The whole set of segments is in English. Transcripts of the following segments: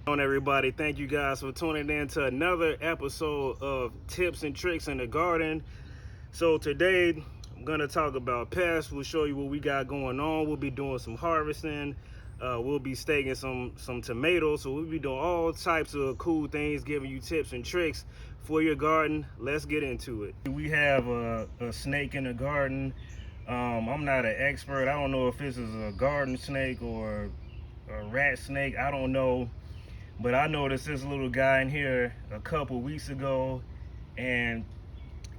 On everybody, thank you guys for tuning in to another episode of Tips and Tricks in the Garden. So today I'm gonna talk about pests. We'll show you what we got going on. We'll be doing some harvesting. We'll be staking some tomatoes. So we'll be doing all types of cool things, giving you tips and tricks for your garden. Let's get into it. We have a snake in the garden. I'm not an expert. I don't know if this is a garden snake or a rat snake. I don't know. But I noticed this little guy in here a couple weeks ago, and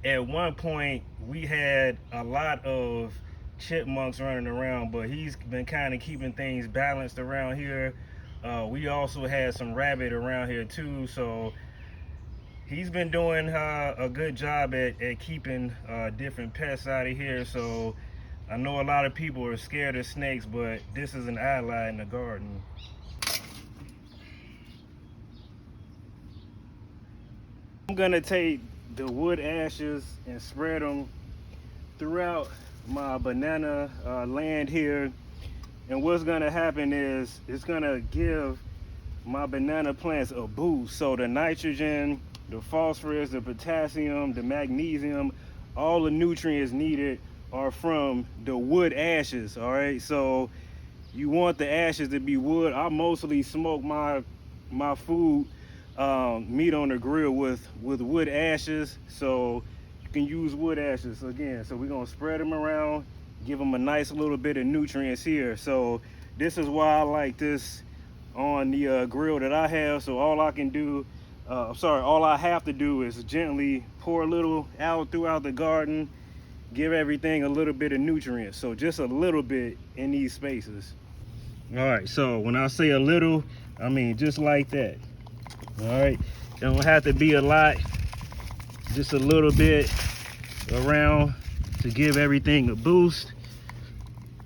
at one point we had a lot of chipmunks running around, but he's been kind of keeping things balanced around here. We also had some rabbit around here too, so he's been doing a good job at keeping different pests out of here. So I know a lot of people are scared of snakes, but this is an ally in the garden. I'm gonna take the wood ashes and spread them throughout my banana land here, and what's gonna happen is it's gonna give my banana plants a boost. So the nitrogen, the phosphorus, the potassium, the magnesium, all the nutrients needed are from the wood ashes. All right, so you want the ashes to be wood. I mostly smoke my food meat on the grill with wood ashes, so you can use wood ashes again. So we're gonna spread them around, give them a nice little bit of nutrients here. So this is why I like this on the grill that I have. So all I can do, all I have to do is gently pour a little out throughout the garden, give everything a little bit of nutrients. So just a little bit in these spaces. All right, so when I say a little, I mean just like that. All right, don't have to be a lot, just a little bit around to give everything a boost.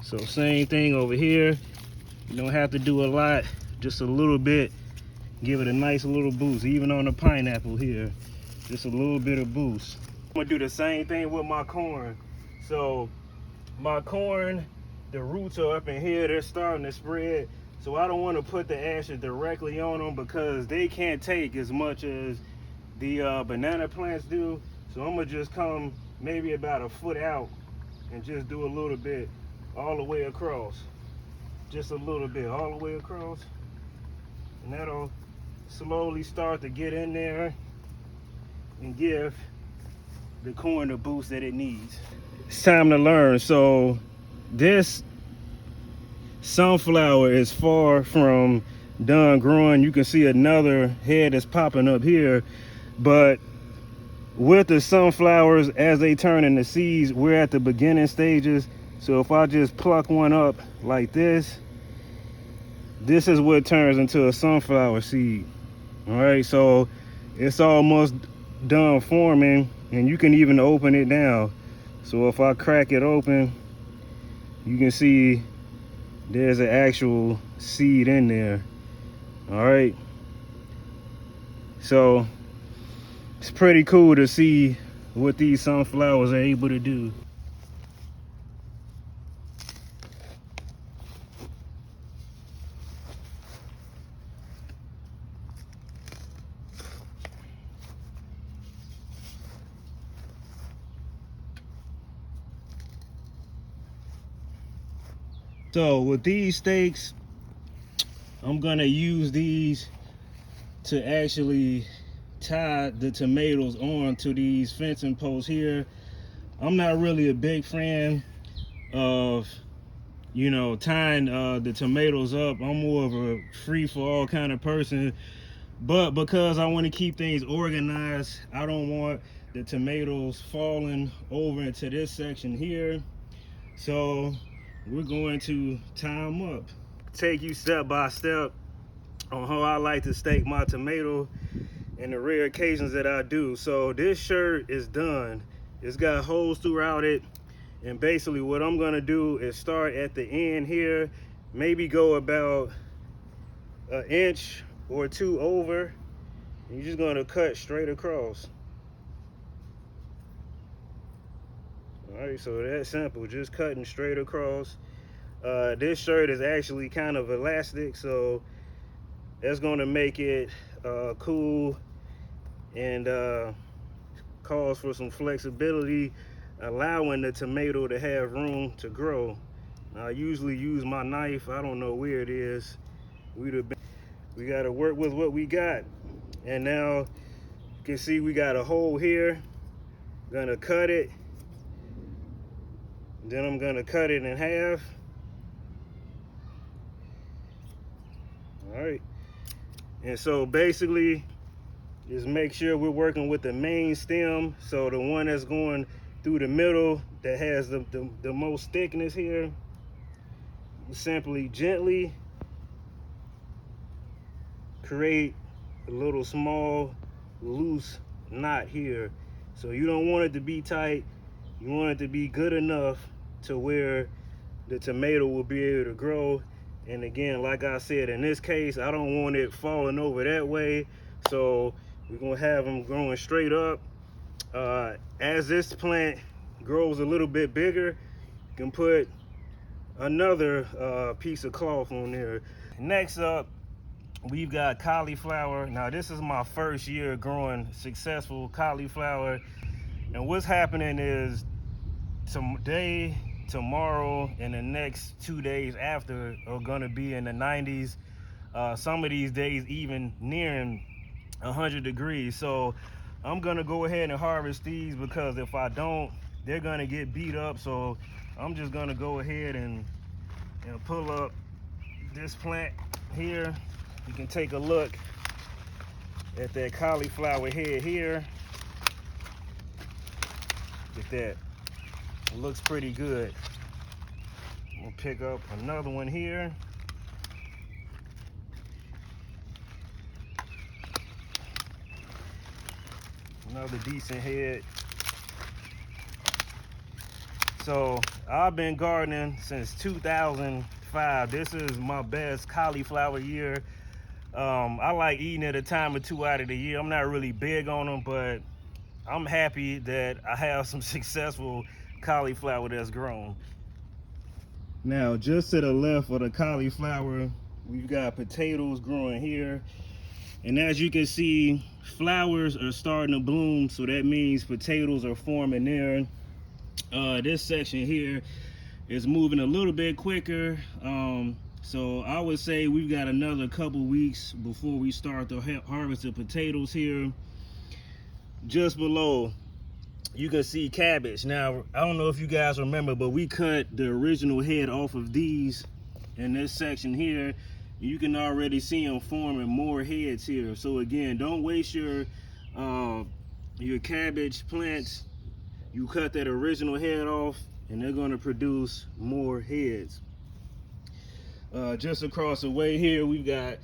So same thing over here, you don't have to do a lot, just a little bit, give it a nice little boost. Even on the pineapple here, just a little bit of boost. I'm gonna do the same thing with my corn. So my corn, the roots are up in here, they're starting to spread. So I don't want to put the ashes directly on them because they can't take as much as the banana plants do. So I'm gonna just come maybe about a foot out and just do a little bit all the way across. Just a little bit all the way across. And that'll slowly start to get in there and give the corn the boost that it needs. It's time to learn. So this sunflower is far from done growing. You can see another head that's popping up here, but with the sunflowers, as they turn into seeds, we're at the beginning stages. So if I just pluck one up like this is what turns into a sunflower seed. All right, so it's almost done forming, and you can even open it down. So if I crack it open, you can see there's an actual seed in there. All right, so it's pretty cool to see what these sunflowers are able to do. So with these stakes, I'm gonna use these to actually tie the tomatoes onto these fencing posts here. I'm not really a big fan of, tying the tomatoes up. I'm more of a free-for-all kind of person, but because I want to keep things organized, I don't want the tomatoes falling over into this section here. So we're going to tie them up. Take you step by step on how I like to stake my tomato and the rare occasions that I do. So this shirt is done. It's got holes throughout it, and basically what I'm gonna do is start at the end here, maybe go about an inch or two over, and you're just gonna cut straight across. All right, so that's simple, just cutting straight across. This shirt is actually kind of elastic, so That's going to make it cool and cause for some flexibility, allowing the tomato to have room to grow. I usually use my knife. I don't know where it is. We got to work with what we got. And now you can see we got a hole here. Gonna cut it. Then I'm gonna cut it in half. All right. And so basically, just make sure we're working with the main stem. So the one that's going through the middle that has the most thickness here. Simply gently create a little small loose knot here. So you don't want it to be tight. You want it to be good enough to where the tomato will be able to grow. And again, like I said, in this case, I don't want it falling over that way. So we're gonna have them growing straight up. As this plant grows a little bit bigger, you can put another piece of cloth on there. Next up, we've got cauliflower. Now this is my first year growing successful cauliflower. And what's happening is today, tomorrow, and the next 2 days after are gonna be in the 90s. Some of these days even nearing 100 degrees. So I'm gonna go ahead and harvest these, because if I don't, they're gonna get beat up. So I'm just gonna go ahead and pull up this plant here. You can take a look at that cauliflower head here. Look at that. It looks pretty good. We'll pick up another one here. Another decent head. So I've been gardening since 2005. This is my best cauliflower year. I like eating it a time or two out of the year. I'm not really big on them, but I'm happy that I have some successful cauliflower that's grown. Now, just to the left of the cauliflower, we've got potatoes growing here. And as you can see, flowers are starting to bloom, so that means potatoes are forming there. This section here is moving a little bit quicker. So I would say we've got another couple weeks before we start to harvest the potatoes here. Just below, you can see cabbage. Now, I don't know if you guys remember, but we cut the original head off of these in this section here. You can already see them forming more heads here. So again, don't waste your cabbage plants. You cut that original head off and they're gonna produce more heads. Just across the way here, we've got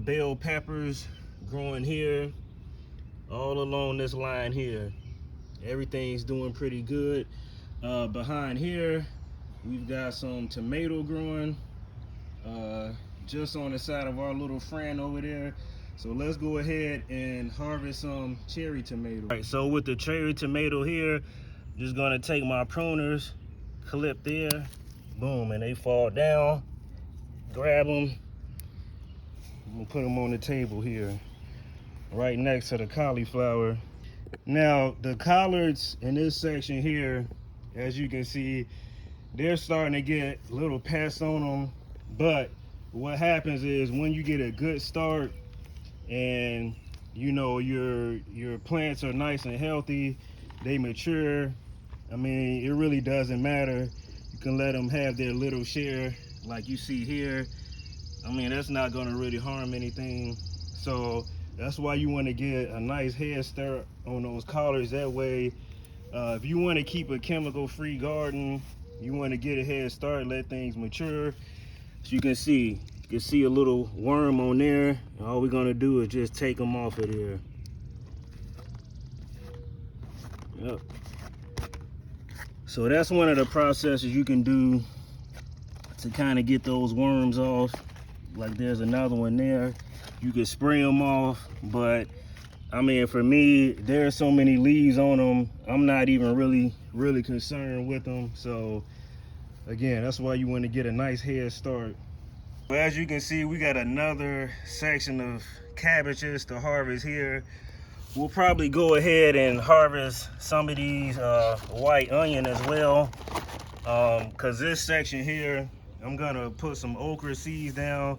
bell peppers growing here, all along this line here. Everything's doing pretty good. Behind here, we've got some tomato growing just on the side of our little friend over there. So let's go ahead and harvest some cherry tomato. All right, so with the cherry tomato here, just gonna take my pruners, clip there, boom, and they fall down. Grab them. I'm gonna put them on the table here, right next to the cauliflower. Now, the collards in this section here, as you can see, they're starting to get little pests on them. But what happens is when you get a good start and you know your plants are nice and healthy, they mature, I mean, it really doesn't matter. You can let them have their little share like you see here. I mean, that's not gonna really harm anything. So that's why you want to get a nice head start on those collards. That way, if you want to keep a chemical-free garden, you want to get a head start, let things mature. So you can see a little worm on there. And all we're gonna do is just take them off of there. Yep. So that's one of the processes you can do to kind of get those worms off. Like there's another one there. You can spray them off, but I mean, for me, there's so many leaves on them, I'm not even really concerned with them. So again, that's why you want to get a nice head start. But as you can see, we got another section of cabbages to harvest here. We'll probably go ahead and harvest some of these white onion as well, because this section here, I'm gonna put some okra seeds down,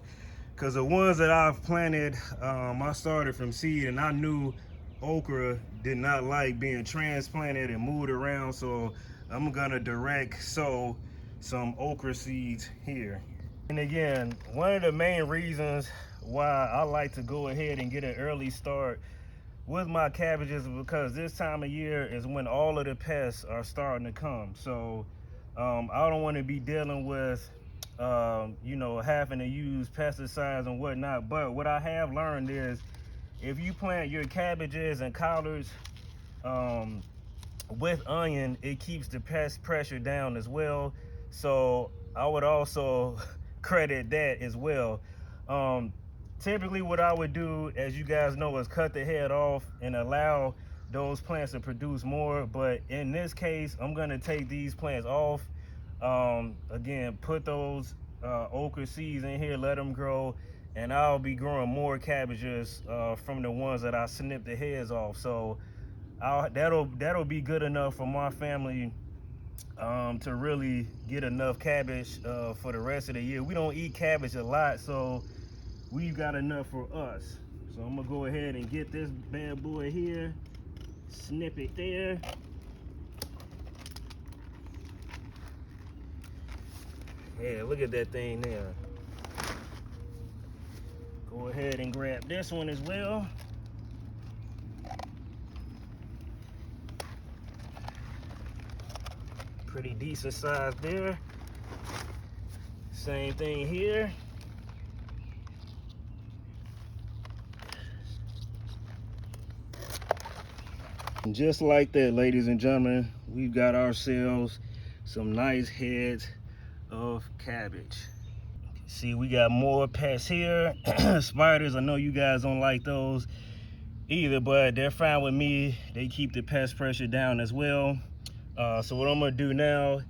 because the ones that I've planted, I started from seed, and I knew okra did not like being transplanted and moved around, so I'm gonna direct sow some okra seeds here. And again, one of the main reasons why I like to go ahead and get an early start with my cabbages is because this time of year is when all of the pests are starting to come. So I don't want to be dealing with you know, having to use pesticides and whatnot. But what I have learned is if you plant your cabbages and collards with onion, it keeps the pest pressure down as well. So I would also credit that as well. Typically what I would do, as you guys know, is cut the head off and allow those plants to produce more. But in this case, I'm gonna take these plants off. Again, put those okra seeds in here, let them grow, and I'll be growing more cabbages from the ones that I snipped the heads off. So that'll be good enough for my family to really get enough cabbage for the rest of the year. We don't eat cabbage a lot, so we've got enough for us. So I'm gonna go ahead and get this bad boy here, snip it there. Yeah, look at that thing there. Go ahead and grab this one as well. Pretty decent size there. Same thing here. And just like that, ladies and gentlemen, we've got ourselves some nice heads of cabbage. See, we got more pests here. Spiders, I know you guys don't like those either, but they're fine with me. They keep the pest pressure down as well. So what I'm gonna do now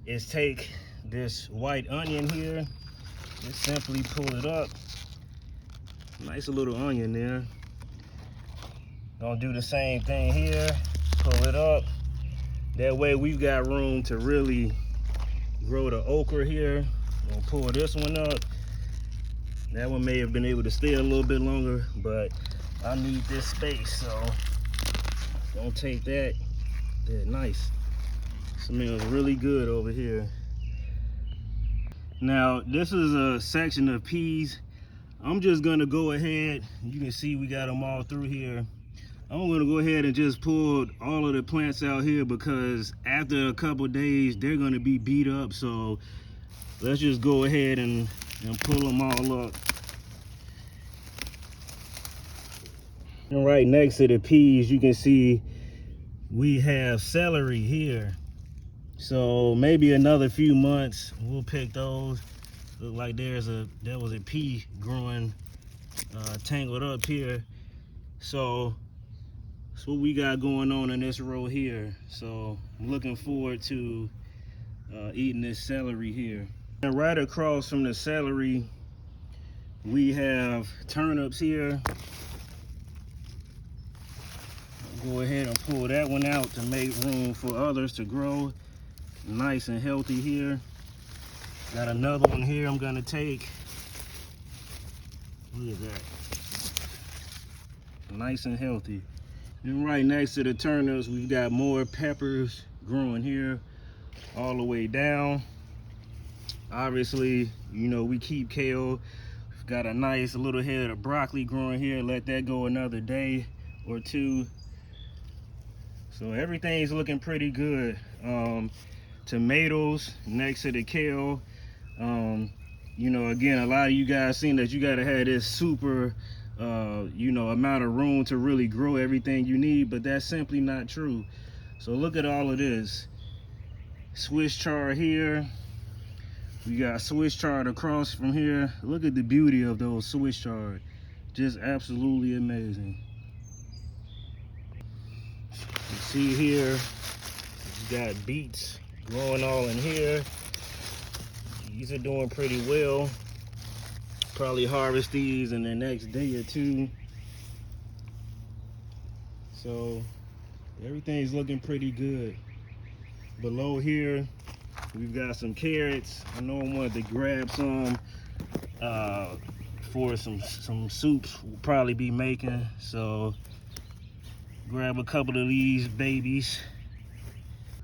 is take this white onion here, just simply pull it up. Nice little onion there. Gonna do the same thing here, pull it up. That way we've got room to really grow the okra here. Gonna pull this one up. That one may have been able to stay a little bit longer, but I need this space, so gonna take that. Yeah, nice. Smells really good over here. Now, this is a section of peas. I'm just gonna go ahead, you can see we got them all through here. I'm gonna go ahead and just pull all of the plants out here, because after a couple days, they're gonna be beat up. So let's just go ahead and pull them all up. And right next to the peas, you can see we have celery here. So maybe another few months, we'll pick those. Look like there was a pea growing tangled up here. So that's what we got going on in this row here. So I'm looking forward to eating this celery here. And right across from the celery, we have turnips here. I'll go ahead and pull that one out to make room for others to grow. Nice and healthy here. Got another one here I'm gonna take. Look at that. Nice and healthy. And right next to the turnips, we've got more peppers growing here all the way down. Obviously, you know, we keep kale. We've got a nice little head of broccoli growing here. Let that go another day or two. So everything's looking pretty good. Tomatoes next to the kale. You know, again, a lot of you guys seen that you gotta have this super you know, amount of room to really grow everything you need, but that's simply not true. So look at all of this. Swiss chard here. We got Swiss chard across from here. Look at the beauty of those Swiss chard. Just absolutely amazing. You see here, you got beets growing all in here. These are doing pretty well. Probably harvest these in the next day or two. So everything's looking pretty good. Below here, we've got some carrots. I know I wanted to grab some for some soups we'll probably be making. So grab a couple of these babies.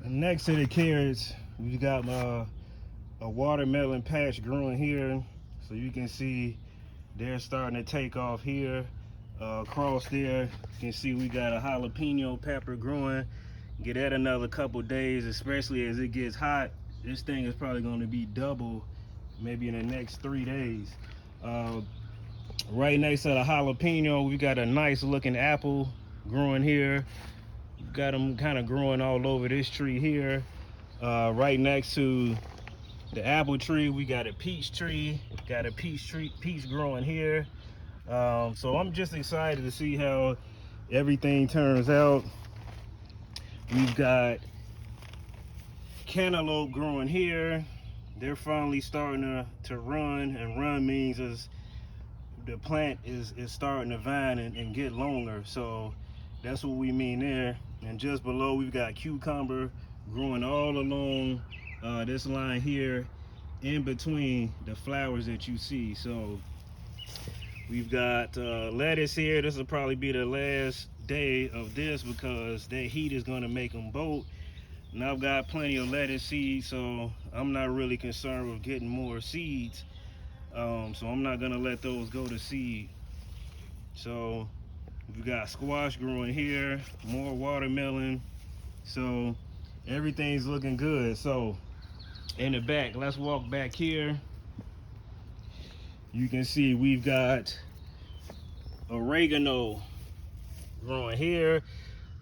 And next to the carrots, we've got a watermelon patch growing here. So you can see they're starting to take off here. Across there, you can see we got a jalapeno pepper growing. Get that another couple days, especially as it gets hot. This thing is probably going to be double maybe in the next 3 days. Right next to the jalapeno, we got a nice looking apple growing here. We've got them kind of growing all over this tree here. Right next to the apple tree, we got a peach tree. Got a peach growing here. So I'm just excited to see how everything turns out. We've got cantaloupe growing here. They're finally starting to run, and run means is the plant is starting to vine and get longer. So that's what we mean there. And just below, we've got cucumber growing all along this line here, in between the flowers that you see. So we've got lettuce here. This will probably be the last day of this because that heat is going to make them bolt. And I've got plenty of lettuce seeds, so I'm not really concerned with getting more seeds. So I'm not going to let those go to seed. So we've got squash growing here, more watermelon. So everything's looking good. So in the back, let's walk back here. You can see we've got oregano growing here.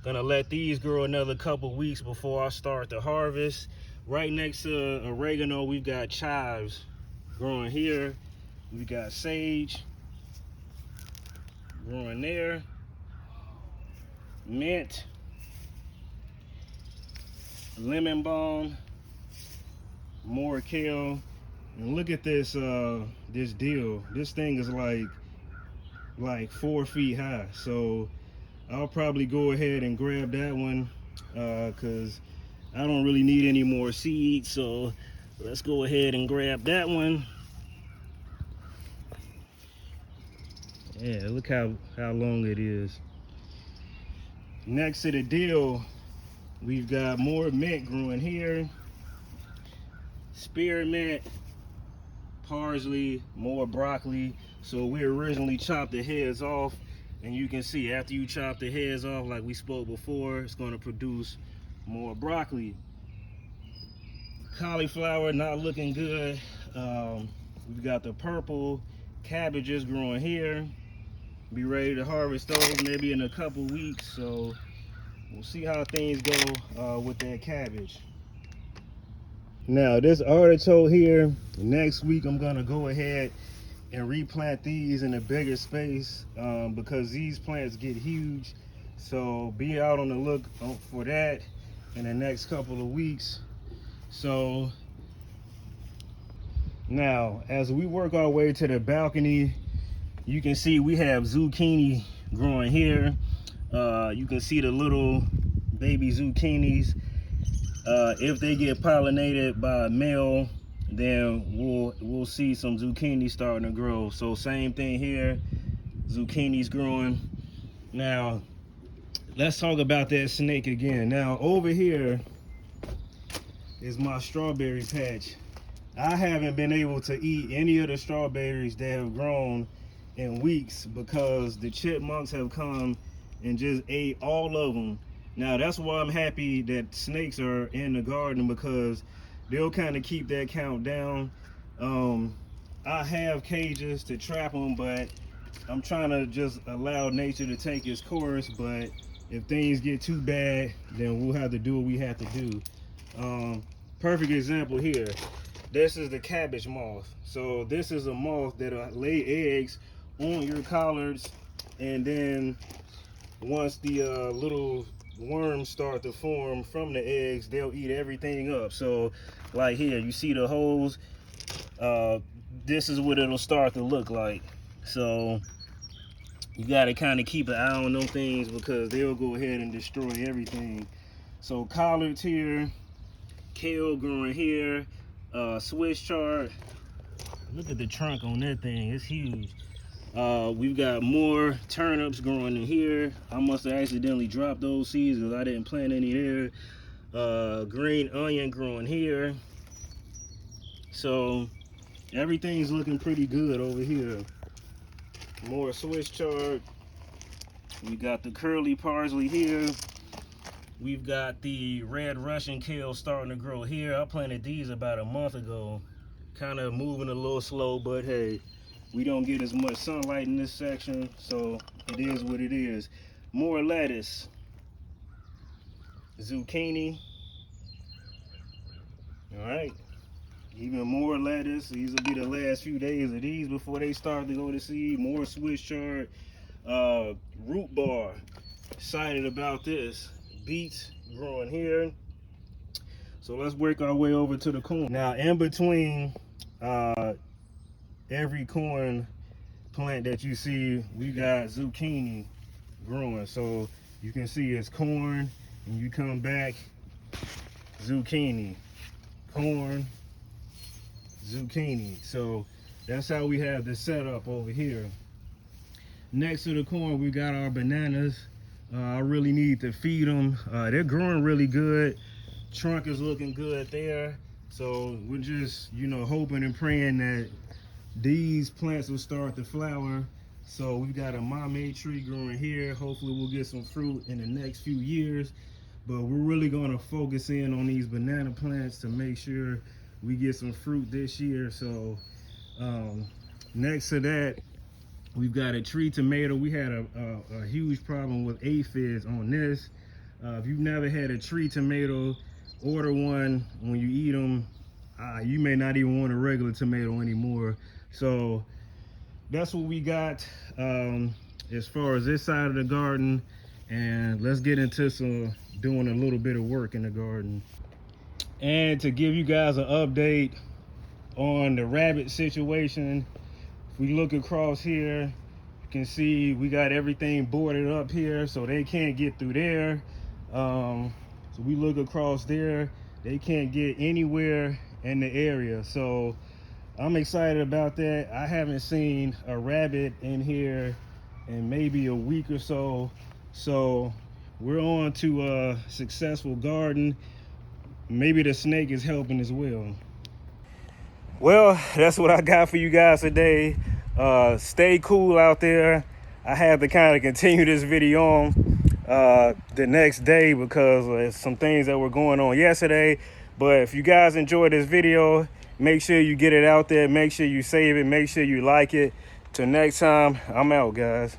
Gonna let these grow another couple weeks before I start the harvest. Right next to oregano, we've got chives growing here. We got sage growing there, mint, lemon balm, more kale. And look at this this deal. This thing is like 4 feet high. So I'll probably go ahead and grab that one because I don't really need any more seeds. So let's go ahead and grab that one. Yeah, look how long it is. Next to the dill, we've got more mint growing here. Spearmint, parsley, more broccoli. So we originally chopped the heads off, and you can see after you chop the heads off, like we spoke before, it's going to produce more broccoli. Cauliflower not looking good. We've got the purple cabbages growing here. Be ready to harvest those maybe in a couple weeks. So we'll see how things go with that cabbage. Now this artichoke here, next week I'm gonna go ahead and replant these in a bigger space because these plants get huge. So be out on the look for that in the next couple of weeks. So now as we work our way to the balcony, you can see we have zucchini growing here. You can see the little baby zucchinis. If they get pollinated by a male, then we'll see some zucchini starting to grow. So same thing here, zucchini's growing. Now let's talk about that snake again. Now over here is my strawberry patch. I haven't been able to eat any of the strawberries that have grown in weeks because the chipmunks have come and just ate all of them. Now that's why I'm happy that snakes are in the garden, because they'll kind of keep that count down. I have cages to trap them, but I'm trying to just allow nature to take its course. But if things get too bad, then we'll have to do what we have to do. Perfect example here. This is the cabbage moth. So this is a moth that'll lay eggs on your collards, and then once the little worms start to form from the eggs, they'll eat everything up. So like here, you see the holes. this is what it'll start to look like. So you got to kind of keep an eye on them things because they'll go ahead and destroy everything. So collards here, kale growing here, Swiss chard. Look at the trunk on that thing, it's huge. We've got more turnips growing in here. I must have accidentally dropped those seeds because I didn't plant any there. Green onion growing here. So everything's looking pretty good over here. More Swiss chard. We got the curly parsley here. We've got the red Russian kale starting to grow here. I planted these about a month ago. Kind of moving a little slow, but hey, we don't get as much sunlight in this section, so it is what it is. More lettuce. Zucchini. All right. Even more lettuce. These will be the last few days of these before they start to go to seed. More Swiss chard. Root bar. Excited about this. Beets growing here. So let's work our way over to the corn. Now in between every corn plant that you see, we got zucchini growing. So you can see it's corn, and you come back, zucchini, corn, zucchini. So that's how we have this set up over here. Next to the corn, we got our bananas. I really need to feed them. They're growing really good. Trunk is looking good there. So we're just, hoping and praying that these plants will start to flower. So we've got a mamey tree growing here. Hopefully we'll get some fruit in the next few years. But we're really going to focus in on these banana plants to make sure we get some fruit this year. So next to that, we've got a tree tomato. We had a huge problem with aphids on this. If you've never had a tree tomato, order one. When you eat them, you may not even want a regular tomato anymore. So that's what we got as far as this side of the garden. And let's get into doing a little bit of work in the garden. And to give you guys an update on the rabbit situation, if we look across here, you can see we got everything boarded up here so they can't get through there. So we look across there, they can't get anywhere in the area. So I'm excited about that. I haven't seen a rabbit in here in maybe a week or so. So we're on to a successful garden. Maybe the snake is helping as well. Well, that's what I got for you guys today. Stay cool out there. I had to kind of continue this video on the next day because of some things that were going on yesterday. But if you guys enjoyed this video, make sure you get it out there. Make sure you save it. Make sure you like it. Till next time, I'm out, guys.